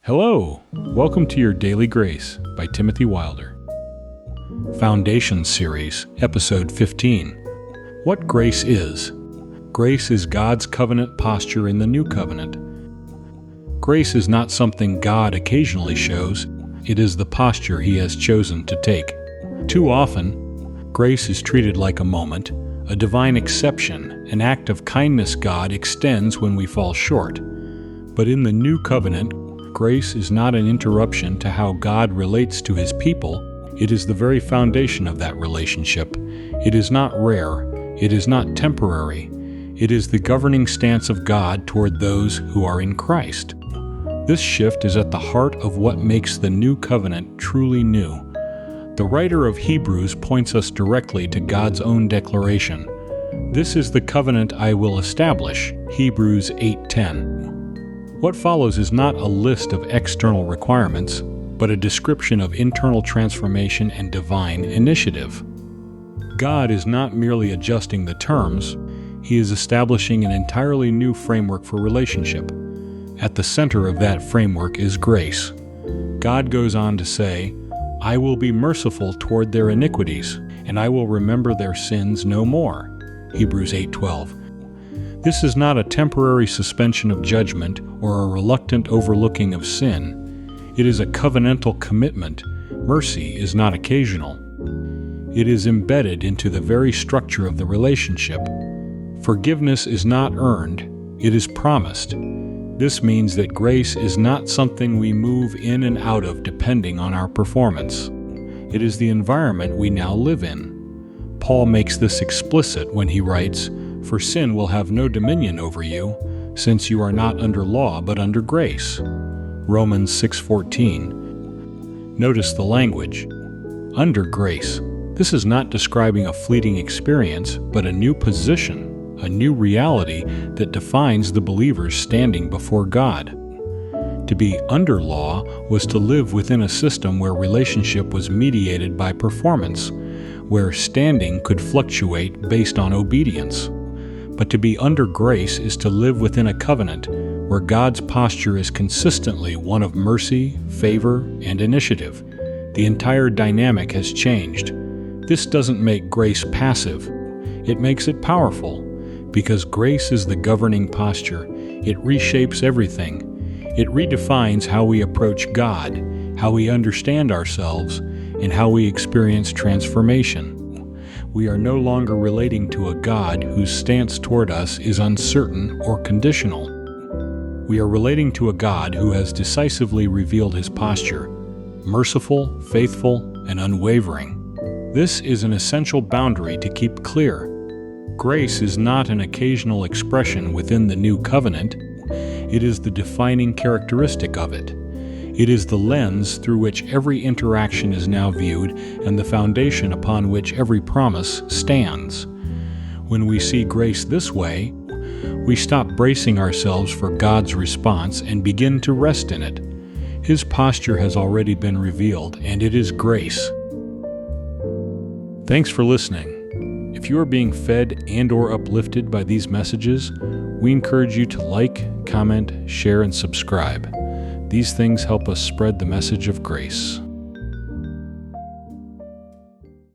Hello, welcome to your Daily Grace by Timothy Wilder. Foundation Series, Episode 15. What grace is. Grace is God's covenant posture in the New Covenant. Grace is not something God occasionally shows, it is the posture He has chosen to take. Too often, grace is treated like a moment, a divine exception, an act of kindness God extends when we fall short. But in the New Covenant, grace is not an interruption to how God relates to His people. It is the very foundation of that relationship. It is not rare. It is not temporary. It is the governing stance of God toward those who are in Christ. This shift is at the heart of what makes the New Covenant truly new. The writer of Hebrews points us directly to God's own declaration. This is the covenant I will establish, Hebrews 8:10. What follows is not a list of external requirements, but a description of internal transformation and divine initiative. God is not merely adjusting the terms, He is establishing an entirely new framework for relationship. At the center of that framework is grace. God goes on to say, I will be merciful toward their iniquities, and I will remember their sins no more. Hebrews 8:12. This is not a temporary suspension of judgment or a reluctant overlooking of sin. It is a covenantal commitment. Mercy is not occasional. It is embedded into the very structure of the relationship. Forgiveness is not earned, it is promised. This means that grace is not something we move in and out of depending on our performance. It is the environment we now live in. Paul makes this explicit when he writes, For sin will have no dominion over you, since you are not under law but under grace. Romans 6:14. Notice the language. Under grace. This is not describing a fleeting experience, but a new position, a new reality that defines the believer's standing before God. To be under law was to live within a system where relationship was mediated by performance, where standing could fluctuate based on obedience. But to be under grace is to live within a covenant where God's posture is consistently one of mercy, favor, and initiative. The entire dynamic has changed. This doesn't make grace passive. It makes it powerful. Because grace is the governing posture, it reshapes everything. It redefines how we approach God, how we understand ourselves, and how we experience transformation. We are no longer relating to a God whose stance toward us is uncertain or conditional. We are relating to a God who has decisively revealed His posture, merciful, faithful, and unwavering. This is an essential boundary to keep clear. Grace is not an occasional expression within the New Covenant. It is the defining characteristic of it. It is the lens through which every interaction is now viewed and the foundation upon which every promise stands. When we see grace this way, we stop bracing ourselves for God's response and begin to rest in it. His posture has already been revealed, and it is grace. Thanks for listening. If you are being fed and/or uplifted by these messages, we encourage you to like, comment, share, and subscribe. These things help us spread the message of grace.